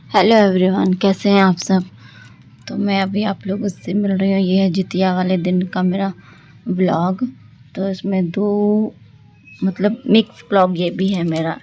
Hello everyone, कैसे हैं आप सब। तो मैं अभी आप लोगों से मिल रही हूँ। ये है जितिया वाले दिन का मेरा व्लॉग। तो इसमें दो मतलब मिक्स व्लॉग ये भी है मेरा,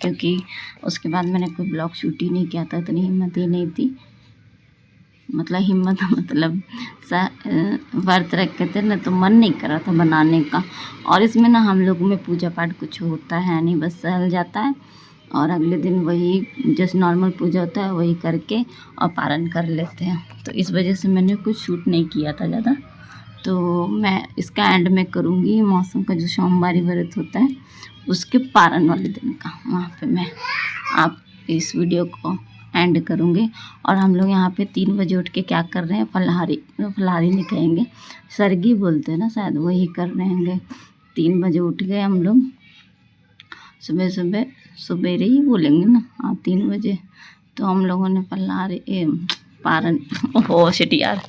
क्योंकि उसके बाद मैंने कोई व्लॉग शूट ही नहीं किया था, इतनी हिम्मत ही नहीं थी। मतलब व्रत रखे थे ना, तो मन नहीं कर रहा था बनाने का। और इसमें ना हम लोगों में पूजा पाठ कुछ होता है नहीं, बस सहल जाता है और अगले दिन वही जैसे नॉर्मल पूजा होता है वही करके और पारण कर लेते हैं। तो इस वजह से मैंने कुछ शूट नहीं किया था ज़्यादा। तो मैं इसका एंड में करूँगी मौसम का जो सोमवारी व्रत होता है उसके पारण वाले दिन का, वहाँ पे मैं आप इस वीडियो को एंड करूँगी। और हम लोग यहाँ पे 3 बजे उठ के क्या कर रहे हैं, फलाहारी नहीं कहेंगे, सरगी बोलते हैं ना शायद, वही कर रहे हैं। 3 बजे उठ गए हम लोग, सवेरे ही बोलेंगे ना, हाँ 3 बजे। तो हम लोगों ने पारण हो शिट यार।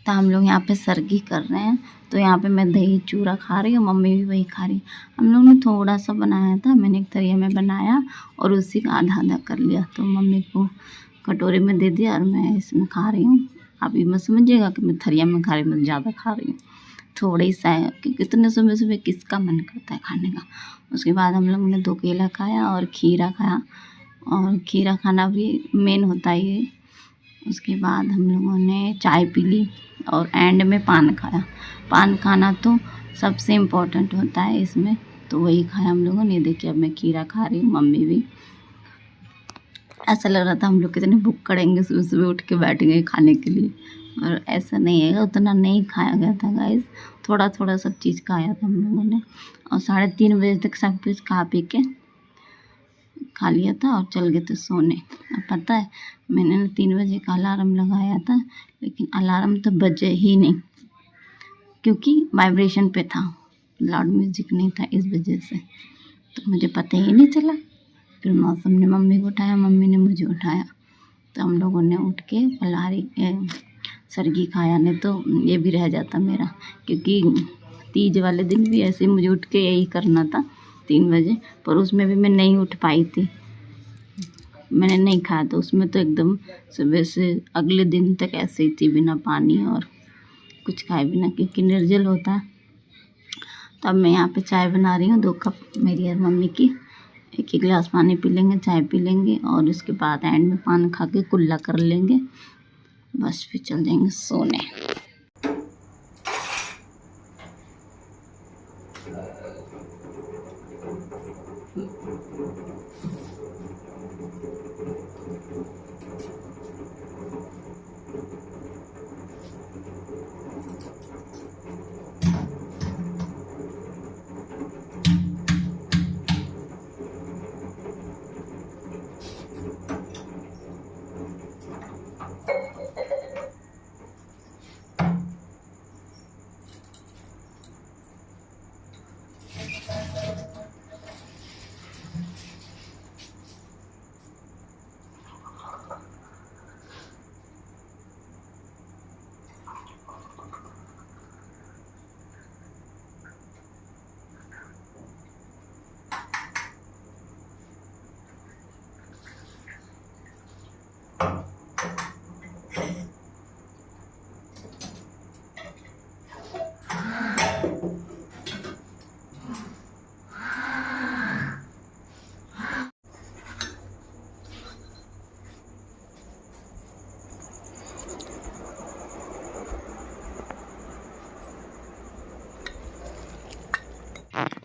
तो हम लोग यहाँ पे सरगी कर रहे हैं। तो यहाँ पे मैं दही चूरा खा रही हूँ, मम्मी भी वही खा रही है। हम लोग ने थोड़ा सा बनाया था, मैंने एक थरिया में बनाया और उसी का आधा आधा कर लिया। तो मम्मी को कटोरे में दे दिया और मैं इसमें खा रही हूँ। आप ये मत समझिएगा कि मैं थरिया में खा रही हूँ, मैं ज़्यादा खा रही हूँ, थोड़ी सा है, क्योंकि इतने सुबह सुबह किसका मन करता है खाने का। उसके बाद हम लोगों ने 2 केला खाया और खीरा खाया, और खीरा खाना भी मेन होता है ये। उसके बाद हम लोगों ने चाय पी ली और एंड में पान खाया। पान खाना तो सबसे इम्पोर्टेंट होता है इसमें, तो वही खाया हम लोगों ने। देखिए अब मैं खीरा खा रही हूँ, मम्मी भी। ऐसा लग रहा था हम लोग कितने भूख करेंगे, सुबह सुबह उठ के बैठ गए खाने के लिए। और ऐसा नहीं है, उतना नहीं खाया गया था गाइस, थोड़ा थोड़ा सब चीज़ खाया था हम लोगों ने। और 3:30 बजे तक सब कुछ खा पी के खा लिया था और चल गए थे सोने। अब पता है मैंने ना 3 बजे का अलार्म लगाया था, लेकिन अलार्म तो बजे ही नहीं, क्योंकि वाइब्रेशन पे था, लाउड म्यूज़िक नहीं था, इस वजह से तो मुझे पता ही नहीं चला। फिर मौसम ने मम्मी को उठाया, मम्मी ने मुझे उठाया, तो हम लोगों ने उठ के सरगी खाया। नहीं तो ये भी रह जाता मेरा, क्योंकि तीज वाले दिन भी ऐसे मुझे उठ के यही करना था 3 बजे, पर उसमें भी मैं नहीं उठ पाई थी, मैंने नहीं खाया। तो उसमें तो एकदम सुबह से अगले दिन तक ऐसे ही थी, बिना पानी और कुछ खाए बिना, क्योंकि निर्जल होता है। तो अब मैं यहाँ पे चाय बना रही हूँ, 2 कप मेरी और मम्मी की। एक गिलास पानी पी लेंगे, चाय पी लेंगे और उसके बाद एंड में पान खा के कुल्ला कर लेंगे, बस फिर चल जाएंगे सोने।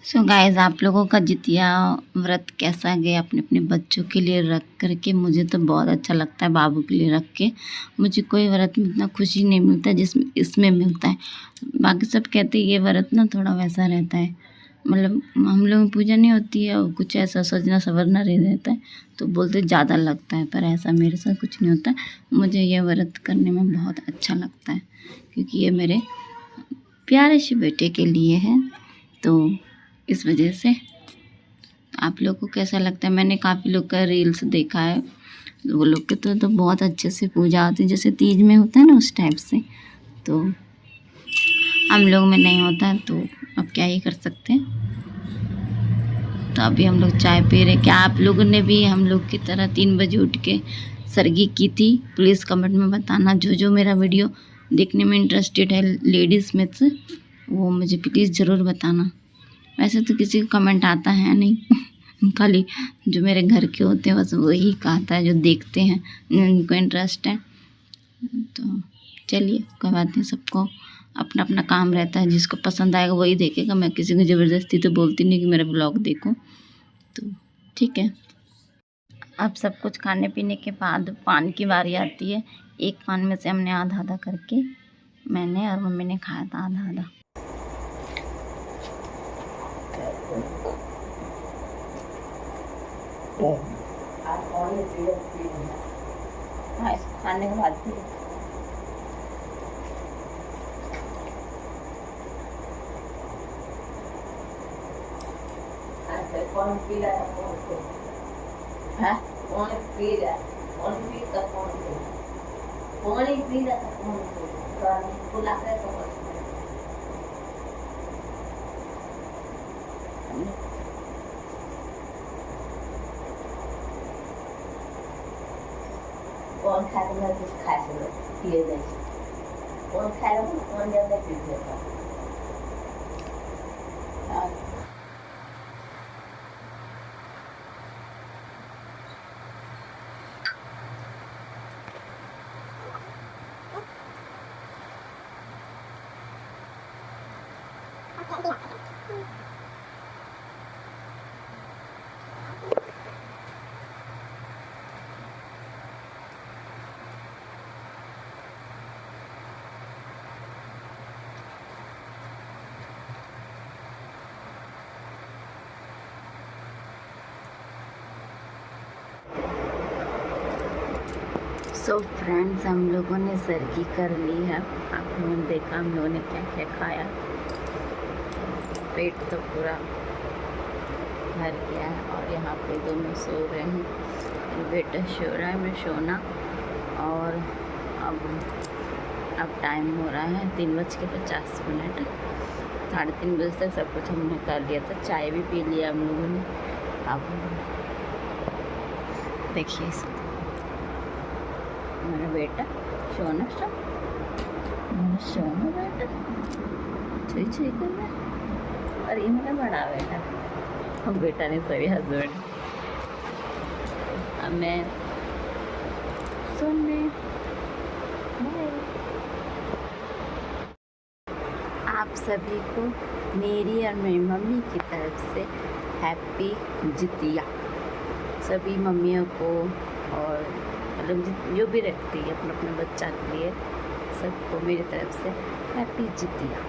सो गाइस, आप लोगों का जितिया व्रत कैसा गया अपने अपने बच्चों के लिए रख करके? मुझे तो बहुत अच्छा लगता है बाबू के लिए रख के। मुझे कोई व्रत में इतना खुशी नहीं मिलता जिसमें इसमें मिलता है। बाकी सब कहते हैं ये व्रत ना थोड़ा वैसा रहता है, मतलब हम लोग में पूजा नहीं होती है और कुछ ऐसा सजना सवरना रह रहता है, तो बोलते ज़्यादा लगता है, पर ऐसा मेरे साथ कुछ नहीं होता। मुझे ये व्रत करने में बहुत अच्छा लगता है, क्योंकि ये मेरे प्यारे से बेटे के लिए है। तो इस वजह से आप लोग को कैसा लगता है? मैंने काफ़ी लोग का रील्स देखा है, वो लोग के तो बहुत अच्छे से पूजा होती है, जैसे तीज में होता है ना उस टाइप से। तो हम लोग में नहीं होता है, तो अब क्या ही कर सकते हैं। तो अभी हम लोग चाय पी रहे। क्या आप लोगों ने भी हम लोग की तरह 3 बजे उठ के सरगी की थी? प्लीज़ कमेंट में बताना। जो जो मेरा वीडियो देखने में इंटरेस्टेड है लेडीज़ में से, वो मुझे प्लीज़ ज़रूर बताना। वैसे तो किसी का कमेंट आता है नहीं खाली जो मेरे घर के होते हैं बस वही कहता है, जो देखते हैं उनको इंटरेस्ट है। तो चलिए कोई बात नहीं, सबको अपना अपना काम रहता है, जिसको पसंद आएगा वही देखेगा। मैं किसी को ज़बरदस्ती तो बोलती नहीं कि मेरा ब्लॉग देखो, तो ठीक है। अब सब कुछ खाने पीने के बाद पान की बारी आती है। एक पान में से हमने आधा आधा करके, मैंने और मम्मी ने खाया था आधा आधा। हाँ, इसको खाने के बाद भी कौन पी रहा है, कौन पी रहा है, कौन पी का कौन पी रहा था, कौन बुला रहा था, कौन खाएगा कुछ खा सकते पिए नहीं, कौन खाएगा कौन ज़्यादा पी देगा। सो फ्रेंड्स, हम लोगों ने सरगी कर ली है। आप लोगों ने देखा हम लोगों ने क्या क्या खाया। पेट तो पूरा भर गया है और यहाँ पे दोनों सो रहे हैं। बेटा सो रहा है, मैं सोना। और अब टाइम हो रहा है 3:50। 3:30 बजे तक सब कुछ हमने कर लिया था। चाय भी पी लिया हम लोगों ने। अब देखिए मेरा बेटा सोना, मेरा सोना बेटा छुई छुई कर रहा है। और ये मेरा बड़ा बेटा, हम बेटा नहीं सॉरी हस्बैंड। अब मैं सोने। आप सभी को मेरी और मेरी मम्मी की तरफ से हैप्पी जितिया। सभी मम्मियों को और मतलब जो भी रखती है अपने अपने बच्चा के लिए, सबको मेरी तरफ से हैप्पी जितिया।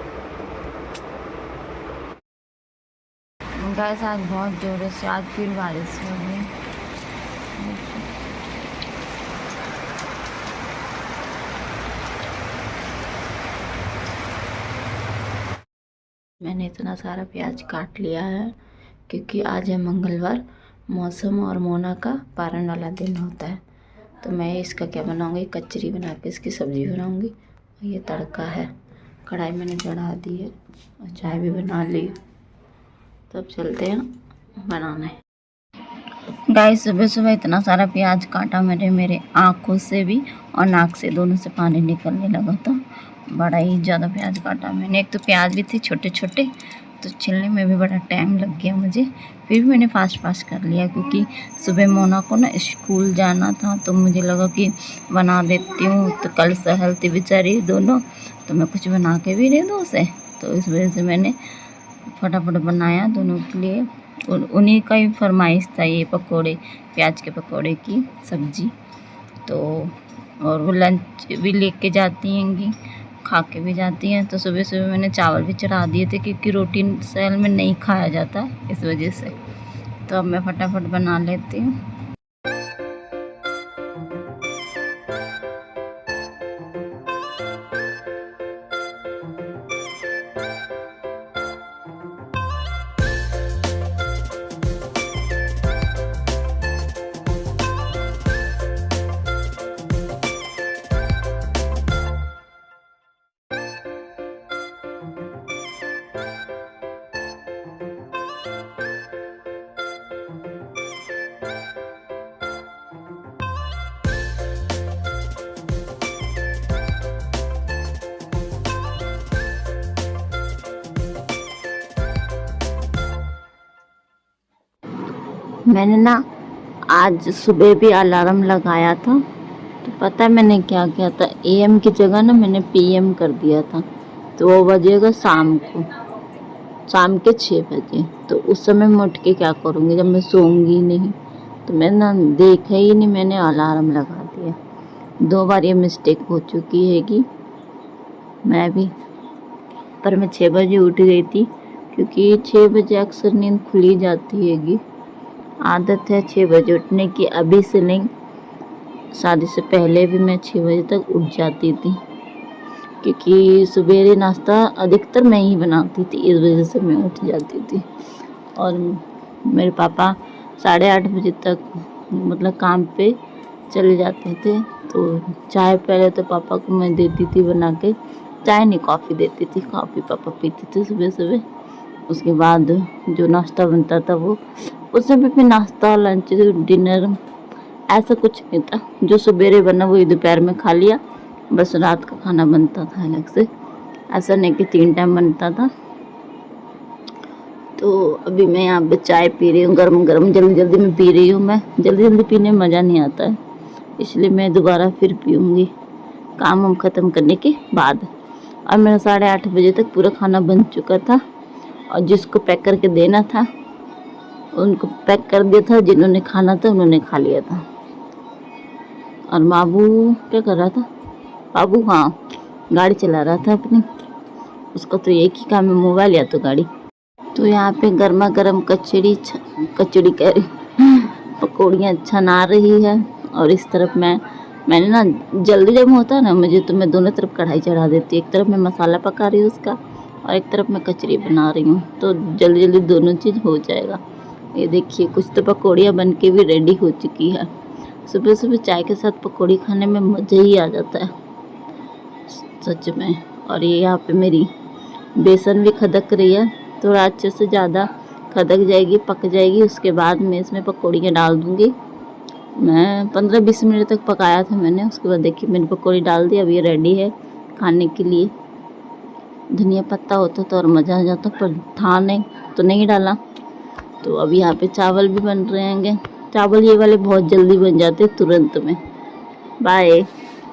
गैस आज बहुत जोरों से आज फिर बारिश हो रही है। मैंने इतना सारा प्याज काट लिया है क्योंकि आज है मंगलवार, मौसम और मोना का पारण वाला दिन होता है। तो मैं इसका क्या बनाऊंगी, कचरी बना के इसकी सब्ज़ी बनाऊंगी। ये तड़का है, कढ़ाई मैंने चढ़ा दी है और चाय भी बना ली। तब चलते हैं बनाने। गाइस सुबह सुबह इतना सारा प्याज काटा, मेरे आँखों से भी और नाक से दोनों से पानी निकलने लगा था। बड़ा ही ज़्यादा प्याज काटा मैंने। एक तो प्याज भी थे छोटे छोटे, तो छिलने में भी बड़ा टाइम लग गया मुझे। फिर भी मैंने फास्ट कर लिया क्योंकि सुबह मोना को ना स्कूल जाना था, तो मुझे लगा कि बना देती हूँ। तो कल सहल थी बेचारी दोनों, तो मैं कुछ बना के भी दे दूँ उसे। तो इस वजह से मैंने फटाफट बनाया दोनों के लिए। उन्हीं का ही फरमाइश था ये पकोड़े, प्याज के पकोड़े की सब्ज़ी। तो और वो लंच भी लेके जाती हैंगी, खा के भी जाती हैं। तो सुबह सुबह मैंने चावल भी चढ़ा दिए थे क्योंकि रोटी सहल में नहीं खाया जाता इस वजह से। तो अब मैं फटाफट बना लेती हूँ। मैंने ना आज सुबह भी अलार्म लगाया था, तो पता है मैंने क्या किया था, एएम की जगह ना मैंने पीएम कर दिया था। तो वो बजेगा शाम के 6 बजे। तो उस समय मैं उठ के क्या करूँगी जब मैं सोऊंगी नहीं। तो मैं ना देखा ही नहीं, मैंने अलार्म लगा दिया। 2 बार ये मिस्टेक हो चुकी हैगी मैं भी। पर मैं 6 बजे उठ गई थी, क्योंकि 6 बजे अक्सर नींद खुली जाती हैगी। आदत है 6 बजे उठने की, अभी से नहीं, शादी से पहले भी मैं 6 बजे तक उठ जाती थी, क्योंकि सवेरे नाश्ता अधिकतर मैं ही बनाती थी, इस वजह से मैं उठ जाती थी। और मेरे पापा 8:30 बजे तक मतलब काम पे चले जाते थे। तो चाय पहले तो पापा को मैं देती थी बना के, चाय नहीं कॉफ़ी देती थी, कॉफ़ी पापा पीते थे सुबह सुबह। उसके बाद जो नाश्ता बनता था वो, उस समय पे नाश्ता लंच डिनर ऐसा कुछ नहीं था, जो सवेरे बना वही दोपहर में खा लिया, बस रात का खाना बनता था अलग से। ऐसा नहीं कि 3 टाइम बनता था। तो अभी मैं यहाँ पे चाय पी रही हूँ, गरम गरम जल्दी जल्दी में पी रही हूँ। मैं जल्दी जल्दी पीने में मज़ा नहीं आता है, इसलिए मैं दोबारा फिर पीऊँगी काम वाम ख़त्म करने के बाद। और मेरा 8:30 बजे तक पूरा खाना बन चुका था, और जिसको पैक करके देना था उनको पैक कर दिया था, जिन्होंने खाना था उन्होंने खा लिया था। और बाबू क्या कर रहा था? बाबू हाँ गाड़ी चला रहा था अपनी, उसका तो एक ही काम है, मोबाइल या तो गाड़ी। तो यहाँ पे गर्मा गर्म कचड़ी कह रही पकौड़ियाँ छना रही है। और इस तरफ मैंने ना जल्दी जब होता है ना मुझे, तो मैं दोनों तरफ कढ़ाई चढ़ा देती हूँ। एक तरफ मैं मसाला पका रही हूँ उसका, और एक तरफ मैं कचड़ी बना रही हूँ, तो जल्दी जल्दी दोनों चीज़ हो जाएगा। ये देखिए कुछ तो पकौड़ियाँ बन के भी रेडी हो चुकी है। सुबह सुबह चाय के साथ पकौड़ी खाने में मज़ा ही आ जाता है सच में। और ये यहाँ पे मेरी बेसन भी खदक रही है, थोड़ा अच्छे से ज़्यादा खदक जाएगी, पक जाएगी, उसके बाद मैं इसमें पकौड़ियाँ डाल दूँगी। मैं 15-20 मिनट तक पकाया था मैंने, उसके बाद देखिए मैंने पकौड़ी डाल दी। अब ये रेडी है खाने के लिए। धनिया पत्ता होता तो और मज़ा आ जाता, पर था नहीं तो नहीं डाला। तो अब यहाँ पे चावल भी बन रहे हैं। चावल ये वाले बहुत जल्दी बन जाते तुरंत में। बाय।